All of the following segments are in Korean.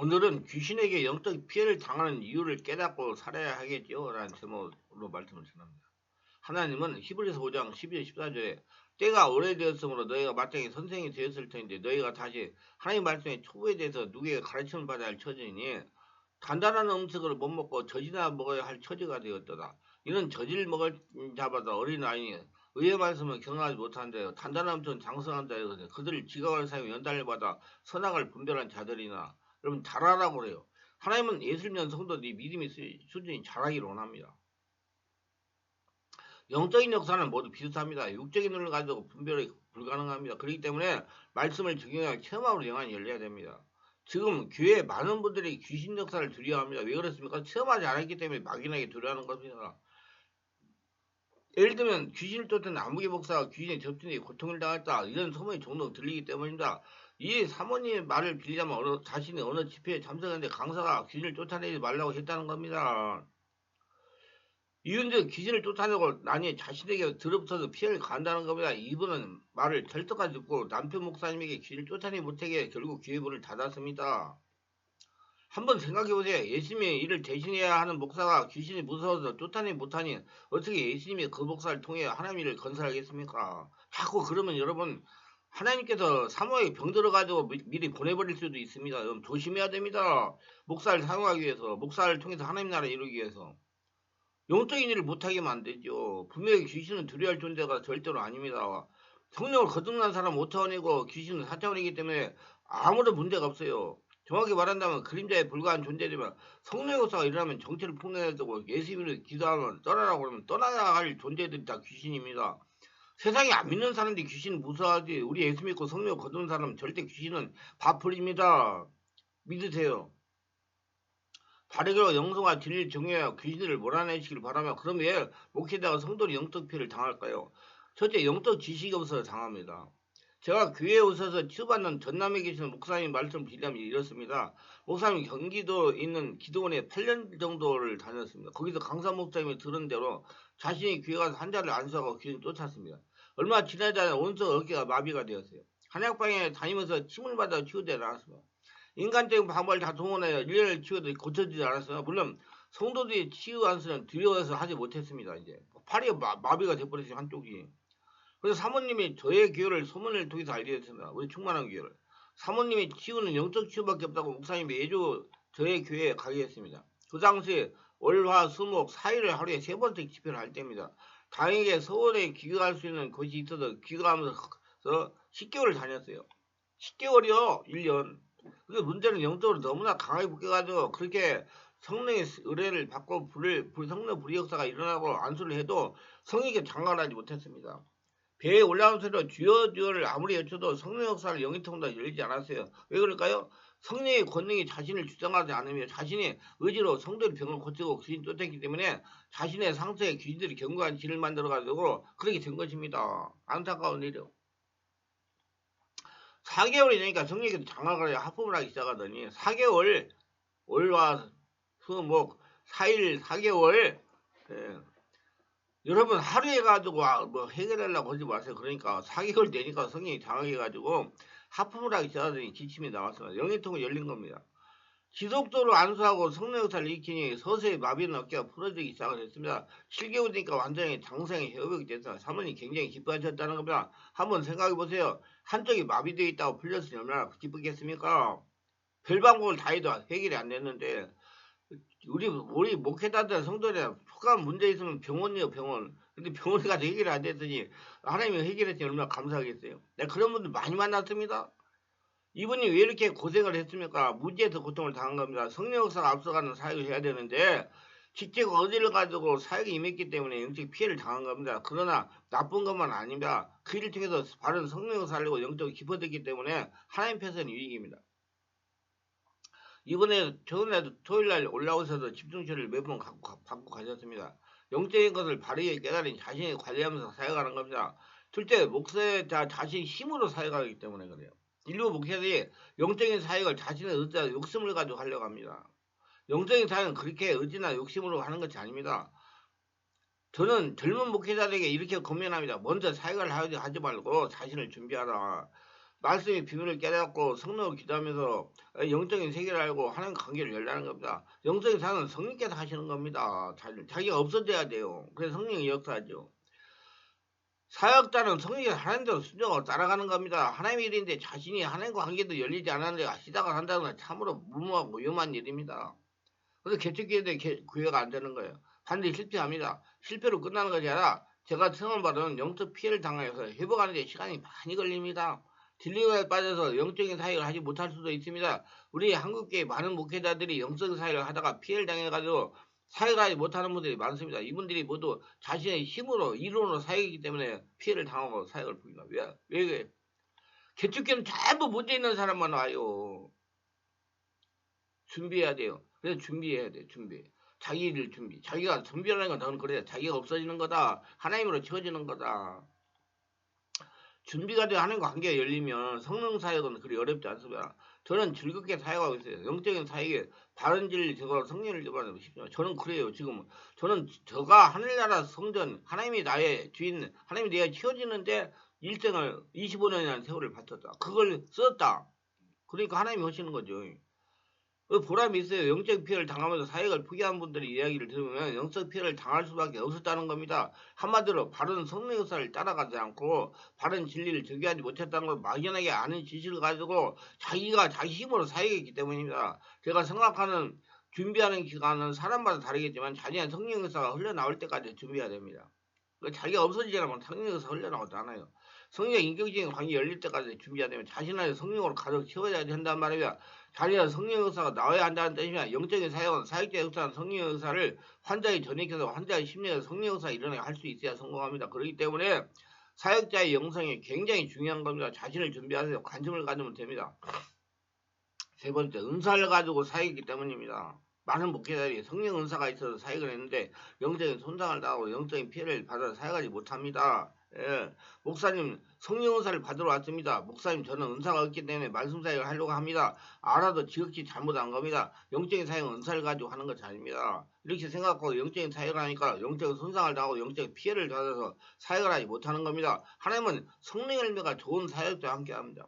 오늘은 귀신에게 영적 피해를 당하는 이유를 깨닫고 살아야 하겠지요. 라는 제목으로 말씀을 전합니다. 하나님은 히브리서 5장 12절 14절에 때가 오래되었으므로 너희가 마땅히 선생이 되었을 터인데 너희가 다시 하나님 말씀의 초보에 대해서 누구에게 가르침을 받아야 할 처지니 단단한 음식을 못 먹고 젖이나 먹어야 할 처지가 되었도다. 이는 젖을 먹을 자마다 어린아이니 의의 말씀을 경험하지 못한데 단단한 음식은 장성한다. 그들을 지각하는 사람이 연단을 받아 선악을 분별한 자들이나 여러분 잘 하라고 그래요. 하나님은 예수를 믿는 성도들이 믿음의 수준이 자라기를 원합니다. 영적인 역사는 모두 비슷합니다. 육적인 눈을 가지고 분별이 불가능합니다. 그렇기 때문에 말씀을 적용하여 체험함으로 영안이 열려야 됩니다. 지금 교회에 많은 분들이 귀신 역사를 두려워합니다. 왜 그렇습니까? 체험하지 않았기 때문에 막연하게 두려워하는 겁니다. 예를 들면 귀신을 쫓던 아무개 목사가 귀신에 접진해 고통을 당했다. 이런 소문이 종종 들리기 때문입니다. 이 사모님의 말을 빌리자면 자신이 어느 집회에 참석했는데 강사가 귀신을 쫓아내지 말라고 했다는 겁니다. 이은즉 귀신을 쫓아내고 나니 자신에게 들어붙어서 피해를 간다는 겁니다. 이분은 말을 절도까지 듣고 남편 목사님에게 귀신을 쫓아내지 못하게 결국 교회 문을 닫았습니다. 한번 생각해보세요. 예수님의 일을 대신해야 하는 목사가 귀신이 무서워서 쫓아내지 못하니 어떻게 예수님이 그 목사를 통해 하나님 일을 건설하겠습니까? 자꾸 그러면 여러분 하나님께서 사모에 병들어가지고 미리 보내버릴 수도 있습니다. 여러분 조심해야 됩니다. 목사를 사용하기 위해서, 목사를 통해서 하나님 나라 이루기 위해서. 영적인 일을 못하게 만들죠. 분명히 귀신은 두려워할 존재가 절대로 아닙니다. 성령을 거듭난 사람 5차원이고 귀신은 4차원이기 때문에 아무런 문제가 없어요. 정확히 말한다면 그림자에 불과한 존재지만 성령의 역사가 일어나면 정체를 폭로해주고 예수님을 기도하면 떠나라고 그러면 떠나야 할 존재들이 다 귀신입니다. 세상에 안 믿는 사람들이 귀신을 무서워하지. 우리 예수 믿고 성령 거둔 사람은 절대 귀신은 바풀입니다. 믿으세요. 바르게로 영성과 진리를 정해야 귀신을 몰아내시길 바라며 그럼 왜 목회자가 성도를 영적 피해를 당할까요? 첫째 영적 지식이 없어서 당합니다. 제가 교회에 오셔서 치유받는 전남에 계시는 목사님 말씀을 빌리면 이렇습니다. 목사님 경기도 있는 기도원에 8년 정도를 다녔습니다. 거기서 강사 목사님이 들은 대로 자신이 교회 가서 환자를 안수하고 귀신 쫓았습니다. 얼마 지나지 않아 온속 어깨가 마비가 되었어요. 한약방에 다니면서 침을 받아 치유되지 않았습니다. 인간적인 방법을 다 동원하여 일년을 치유도 고쳐지지 않았어요. 물론 성도들이 치유 안수는 두려워서 하지 못했습니다. 이제 팔이 마비가 돼버렸어요. 한쪽이. 그래서 사모님이 저의 교회를 소문을 통해서 알게 됐습니다. 우리 충만한 교회를. 사모님이 치유는 영적 치유밖에 없다고 목사님이 매주 저의 교회에 가게 했습니다. 그 당시 월화 수목 4일을 하루에 3번씩 집회를 할 때입니다. 다행히 서울에 귀가할 수 있는 곳이 있어서 귀가하면서 10개월을 다녔어요. 10개월이요. 1년. 근데 문제는 영적으로 너무나 강하게 묶여가지고 그렇게 성령의 의뢰를 받고 성령 불의 역사가 일어나고 안수를 해도 성에게 장관하지 못했습니다. 배에 올라온 소리로 주여 주여를 아무리 외쳐도 성령 역사를 영이통도 열리지 않았어요. 왜 그럴까요? 성령의 권능이 자신을 주장하지 않으며 자신의 의지로 성도의 병을 고치고 귀신 쫓았기 때문에 자신의 상처에 귀신들이 견고한 질을 만들어가지고 그렇게 된 것입니다. 안타까운 일이요. 4개월이 되니까 성령께서 장악을 하품을 하기 시작하더니 4개월 월화 수목 4일 4개월 여러분 하루에 가지고 뭐 해결하려고 하지 마세요. 그러니까 4개월 되니까 성령이 장악해가지고 하품을 하기 시작하더니 기침이 나왔습니다. 영의통이 열린 겁니다. 지속적으로 안수하고 성령 역사를 일으키니 서서히 마비는 어깨가 풀어지기 시작을 했습니다. 7개월 되니까 완전히 장성이 회복이 됐습니다. 사모님 굉장히 기뻐하셨다는 겁니다. 한번 생각해 보세요. 한쪽이 마비되어 있다고 풀렸으니 얼마나 기쁘겠습니까? 별 방법을 다 해도 해결이 안 됐는데 우리 목회자들 성도들이 혹한 문제 있으면 병원이요 병원. 근데 병원에 가서 해결이 안 됐더니 하나님이 해결했더니 얼마나 감사하겠어요. 내가 그런 분들 많이 만났습니다. 이분이 왜 이렇게 고생을 했습니까? 무지에서 고통을 당한 겁니다. 성령 역사가 앞서가는 사역을 해야 되는데 직접 어디를 가지고 사역에 임했기 때문에 영적 피해를 당한 겁니다. 그러나 나쁜 것만 아닙니다. 그 일을 통해서 바른 성령 역사를 하려고 영적으로 깊어졌기 때문에 하나님 편에서는 유익입니다. 이번에 저번에도 토요일날 올라오셔서 집중처를 몇 번 받고 가셨습니다. 영적인 것을 바르게 깨달은 자신이 관리하면서 사역하는 겁니다. 둘째 목사자 자신 힘으로 사역하기 때문에 그래요. 일부 목회자들이 영적인 사역을 자신의 의지와 욕심을 가지고 하려고 합니다. 영적인 사역은 그렇게 의지나 욕심으로 하는 것이 아닙니다. 저는 젊은 목회자들에게 이렇게 권면합니다. 먼저 사역을 하지 말고 자신을 준비하라. 말씀의 비밀을 깨닫고 성령을 기도하면서 영적인 세계를 알고 하나님 관계를 열라는 겁니다. 영적인 사는 성령께서 하시는 겁니다. 자기가 없어져야 돼요. 그래서 성령이 역사하죠. 사역자는 성령의 하나님대로 순종하고 따라가는 겁니다. 하나님의 일인데 자신이 하나님과 관계도 열리지 않았는데 시작을 한다는 건 참으로 무모하고 위험한 일입니다. 그래서 개척교회도 교회가 안 되는 거예요. 반드시 실패합니다. 실패로 끝나는 것이 아니라 제가 처음 받은 영적 피해를 당해서 회복하는 데 시간이 많이 걸립니다. 딜리버에 빠져서 영적인 사역을 하지 못할 수도 있습니다. 우리 한국교회 많은 목회자들이 영적인 사역을 하다가 피해를 당해가지고 사역하지 못하는 분들이 많습니다. 이분들이 모두 자신의 힘으로 이론으로 사역이기 때문에 피해를 당하고 사역을 봅니다. 왜 개척교회는 전부 문제 있는 사람만 와요. 준비해야 돼요. 그래서 준비해야 돼. 자기 일 준비. 자기가 준비하는 건 너는 그래. 자기가 없어지는 거다. 하나님으로 채워지는 거다. 준비가 되어 하나님과 관계가 열리면 성령 사역은 그리 어렵지 않습니다. 저는 즐겁게 사역하고 있어요. 영적인 사역에 바른 진리 제거 성령을 제거하고 싶죠. 저는 그래요. 지금 저는 저가 하늘나라 성전 하나님이 나의 주인 하나님이 내가 키워지는데 일생을 25년이라는 세월을 바쳤다. 그걸 썼다. 그러니까 하나님이 하시는 거죠. 보람이 있어요. 영적 피해를 당하면서 사역을 포기한 분들의 이야기를 들으면 영적 피해를 당할 수밖에 없었다는 겁니다. 한마디로 바른 성령 역사를 따라가지 않고 바른 진리를 적용하지 못했다는 걸 막연하게 아는 지식을 가지고 자기가 자기 힘으로 사역했기 때문입니다. 제가 생각하는 준비하는 기간은 사람마다 다르겠지만 자기의 성령 역사가 흘러나올 때까지 준비해야 됩니다. 자기가 없어지지 않으면 성령 역사가 흘러나오지 않아요. 성령 인격적인 관계 열릴 때까지 준비해야 되면 자신 안에 성령으로 가득 채워야 된단 말이야. 자기가 성령 역사가 나와야 한다는 뜻이면 영적인 사역은 사역자 역사는 성령 역사를 환자에 전익해서 환자의 심리에서 성령 역사가 일어나게 할 수 있어야 성공합니다. 그렇기 때문에 사역자의 영성이 굉장히 중요한 겁니다. 자신을 준비하세요. 관심을 가지면 됩니다. 세 번째, 은사를 가지고 사역이기 때문입니다. 많은 목회자들이 성령 은사가 있어서 사역을 했는데 영적인 손상을 당하고 영적인 피해를 받아 사역하지 못합니다. 예. 목사님 성령 은사를 받으러 왔습니다. 목사님 저는 은사가 없기 때문에 말씀 사역을 하려고 합니다. 알아도 지극히 잘못한 겁니다. 영적인 사역은 은사를 가지고 하는 것이 아닙니다. 이렇게 생각하고 영적인 사역을 하니까 영적인 손상을 당하고 영적인 피해를 받아서 사역을 하지 못하는 겁니다. 하나님은 성령 열매가 좋은 사역자와 함께합니다.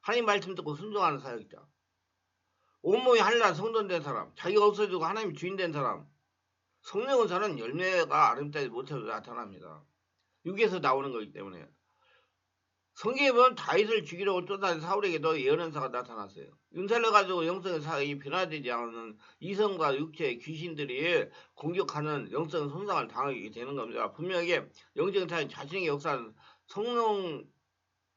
하나님 말씀 듣고 순종하는 사역자. 온몸이 하늘나라 성전 된 사람, 자기가 없어지고 하나님 주인 된 사람, 성령 은사는 열매가 아름다지 못해도 나타납니다. 여기에서 나오는 거기 때문에 성경에 보면 다윗을 죽이려고 쫓아낸 사울에게도 예언은사가 나타났어요. 은사를 가지고 영성의 사역이 변화되지 않는 이성과 육체의 귀신들이 공격하는 영성 손상을 당하게 되는 겁니다. 분명하게 영적인 사역 자신의 역사는 성령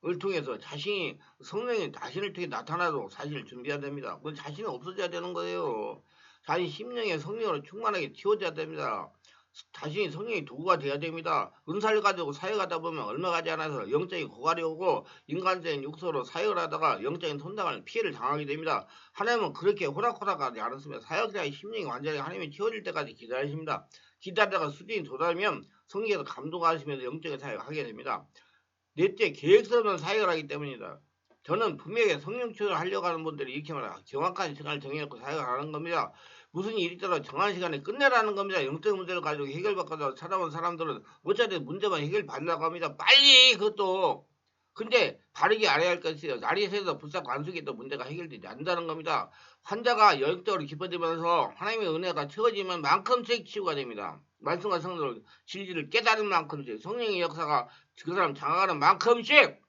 을 통해서 자신이 성령이 자신을 통해 나타나도록 사실을 준비해야 됩니다. 그건 자신이 없어져야 되는 거예요. 자신 심령의 성령으로 충만하게 채워져야 됩니다. 자신이 성령의 도구가 되어야 됩니다. 은사를 가지고 사역하다 보면 얼마 가지 않아서 영적인 고갈이 오고 인간적인 육소로 사역을 하다가 영적인 손상을 피해를 당하게 됩니다. 하나님은 그렇게 호락호락하지 않았으면 사역자의 심령이 완전히 하나님이 채워질 때까지 기다리십니다. 기다리다가 수준이 도달하면 성령에서 감동하시면서 영적인 사역을 하게 됩니다. 넷째, 계획서 없는 사역을 하기 때문이다. 저는 분명히 성령 치유를 하려고 하는 분들이 이렇게 말해요. 정확한 시간을 정해놓고 사역을 하는 겁니다. 무슨 일이 있더라도 정한 시간에 끝내라는 겁니다. 영적 문제를 가지고 해결받고자 찾아온 사람들은 어차피 문제만 해결받으려고 합니다. 빨리 그것도. 근데 바르게 알아야 할 것이요. 날이 새서 불사 관속에 또 문제가 해결되지 않는다는 겁니다. 환자가 영적으로 깊어지면서 하나님의 은혜가 채워지면 만큼씩 치유가 됩니다. 말씀과 성도를 진리를 깨달은 만큼씩 성령의 역사가 그 사람 장악하는 만큼씩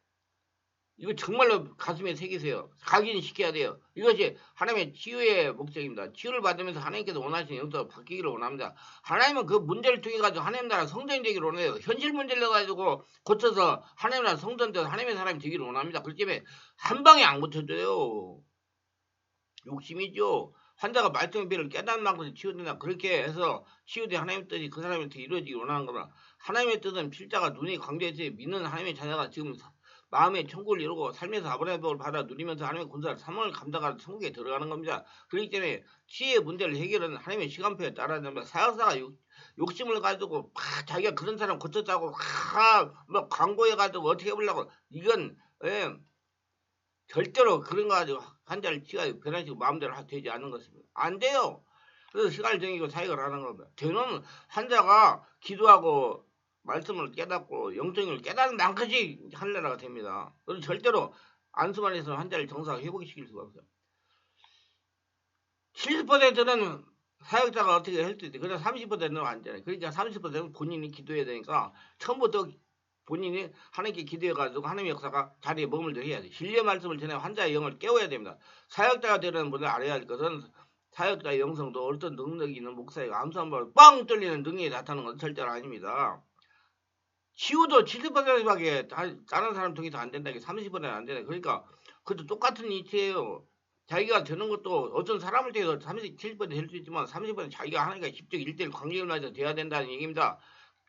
이거 정말로 가슴에 새기세요. 각인시켜야 돼요. 이것이 하나님의 치유의 목적입니다. 치유를 받으면서 하나님께서 원하시는 영적으로 바뀌기를 원합니다. 하나님은 그 문제를 통해 가지고 하나님 나라 성전이 되기를 원해요. 현실 문제를 가지고 고쳐서 하나님 나라 성전 돼서 하나님의 사람이 되기를 원합니다. 그렇기 때문에 한 방에 안 고쳐져요. 욕심이죠. 환자가 말씀의 비를 깨닫는 만큼 치유된다. 그렇게 해서 치유된 하나님의 뜻이 그 사람한테 이루어지기 원하는 거다. 하나님의 뜻은 필자가 눈이 광대해서 믿는 하나님의 자녀가 지금 마음의 천국을 이루고 삶에서 아브라함의 복을 받아 누리면서 하나님의 군사를 사명을 감당하는 천국에 들어가는 겁니다. 그렇기 때문에 치유의 문제를 해결은 하나님의 시간표에 따라야 됩니다. 사역사가 욕심을 가지고 자기가 그런 사람 고쳤다고 뭐 광고해가지고 어떻게 해보려고 이건 절대로 그런 거 가지고 환자를 치가 변화시키고 마음대로 되지 않는 것입니다. 안 돼요. 그래서 시간을 정해고 사역을 하는 겁니다. 되는 환자가 기도하고 말씀을 깨닫고 영적을 깨닫는 만큼씩 하늘나라가 됩니다. 그래서 절대로 안수만 해서는 환자를 정상 회복시킬 수가 없어요. 70%는 사역자가 어떻게 할 수 있대. 그래서 30%는 안 되네. 그러니까 30%는 본인이 기도해야 되니까 처음부터 본인이 하나님께 기도해가지고 하나님의 역사가 자리에 머물러 해야 돼. 진리의 말씀을 전해 환자의 영을 깨워야 됩니다. 사역자가 되려는 분들 알아야 할 것은 사역자의 영성도 어떤 능력이 있는 목사의 암수 한번 빵 뚫리는 능력이 나타나는 건 절대로 아닙니다. 치유도 70%밖에 다른 사람 통해서 안 된다. 30%는 안 되네. 그러니까 그것도 똑같은 이치예요. 자기가 되는 것도 어떤 사람을 통해서 37% 될 수 있지만 30% 자기가 하나님과 직접 1대1 관계를 맺어 돼야 된다는 얘기입니다.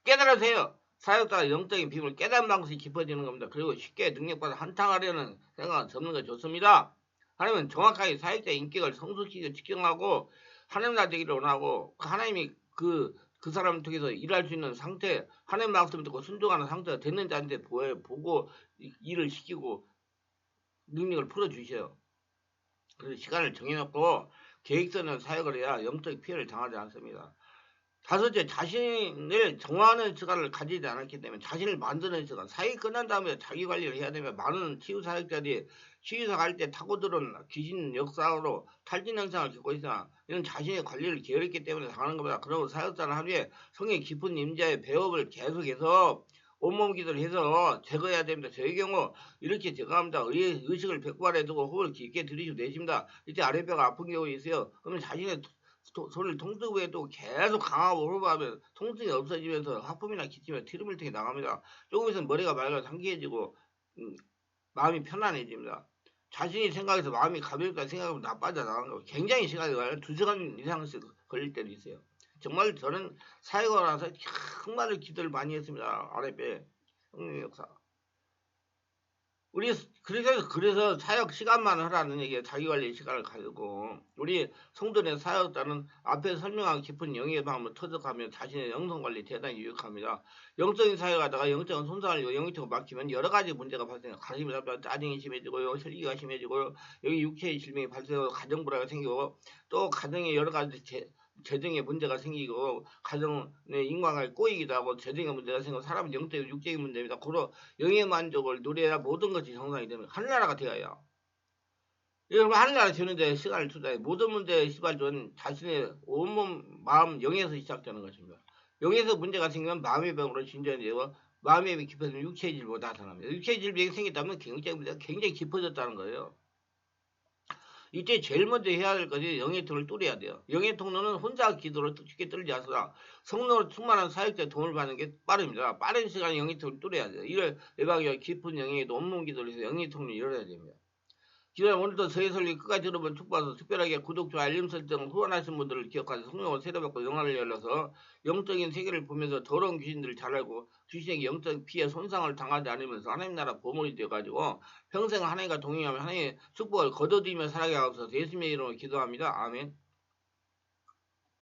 깨달으세요. 사역자가 영적인 비밀을 깨달은 방식이 깊어지는 겁니다. 그리고 쉽게 능력받아 한탕하려는 생각은 접는 게 좋습니다. 하나님은 정확하게 사역자의 인격을 성숙시켜 측정하고 하나님 나 되기를 원하고 하나님이 그 사람을 통해서 일할 수 있는 상태, 하나님 말씀 듣고 순종하는 상태가 됐는지 안 됐는지 보고 일을 시키고 능력을 풀어주셔요. 그래서 시간을 정해놓고 계획서는 사역을 해야 영적 피해를 당하지 않습니다. 다섯째, 자신을 정화하는 시간을 가지지 않았기 때문에 자신을 만드는 시간, 사역이 끝난 다음에 자기 관리를 해야 되면 많은 치유 사역자들이 치유사 갈 때 타고들은 귀신 역사로 탈진 현상을 겪고 있으나 이런 자신의 관리를 게으르기 때문에 당하는 겁니다. 그리고 사역자는 하루에 성의 깊은 임자의 배업을 계속해서 온몸 기도를 해서 제거해야 됩니다. 저의 경우 이렇게 제거합니다. 의식을 백발에 두고 호흡을 깊게 들이쉬고 내쉽니다. 이때 아랫배가 아픈 경우 있어요. 그러면 자신의 손을 통증부에도 계속 강하고 호흡하면 통증이 없어지면서 하품이나 기침에 트림을 통해 나갑니다. 조금 있으면 머리가 맑아 상쾌해지고 마음이 편안해집니다. 자신이 생각해서 마음이 가볍다 생각하면 나빠져 나가는 거 굉장히 시간이 걸려요. 2시간 이상씩 걸릴 때도 있어요. 정말 저는 사역을 나서 정말 기도를 많이 했습니다. 아랫배 성령 역사. 우리 그래서 사역 시간만 하라는 얘기에 자기 관리 시간을 가지고 우리 성도의 사역자는 앞에 설명한 깊은 영의 방법을 터득하며 자신의 영성 관리 대단히 유익합니다. 영적인 사역하다가 영적인 손상을 영적으로 막히면 여러 가지 문제가 발생해요. 가슴이 답답, 짜증이 심해지고요, 혈기가 심해지고요, 여기 육체의 질병이 발생하고 가정 불화가 생기고 또 가정에 여러 가지 재정에 문제가 생기고 가정의 인간관계 꼬이기도 하고 재정에 문제가 생기고 사람은 영적인 육적인 문제입니다. 고로 영의 만족을 누려야 모든 것이 정상이 되는 하늘나라가 되어요. 여러분 하늘나라 되는데 시간을 투자해 모든 문제의 시발은 자신의 온몸 마음 영에서 시작되는 것입니다. 영에서 문제가 생기면 마음의 병으로 진전되고 마음의 병이 깊어지면 육체의 질병으로 나타납니다. 육체의 질병이 생겼다면 굉장히 깊어졌다는 거예요. 이때 제일 먼저 해야 될 것이 영의 통을 뚫어야 돼요. 영의 통로는 혼자 기도로 쉽게 뚫지 않으나 성령으로 충만한 사역자의 도움을 받는 게 빠릅니다. 빠른 시간에 영의 통을 뚫어야 돼요. 이를 예방하기 깊은 영의 논문 기도를 해서 영의 통을 열어야 됩니다. 기도는 오늘도 저의 설교 끝까지 들어본 축복받아서 특별하게 구독, 좋아요, 알림 설정 후원하신 분들을 기억하셔서 성령을 세례받고 영화를 열어서 영적인 세계를 보면서 더러운 귀신들을 잘 알고 귀신에게 영적 피해 손상을 당하지 않으면서 하나님 나라 보물이 되어가지고 평생 하나님과 동행하며 하나님의 축복을 거둬들이며 살아가게 하옵소서. 예수님의 이름으로 기도합니다. 아멘.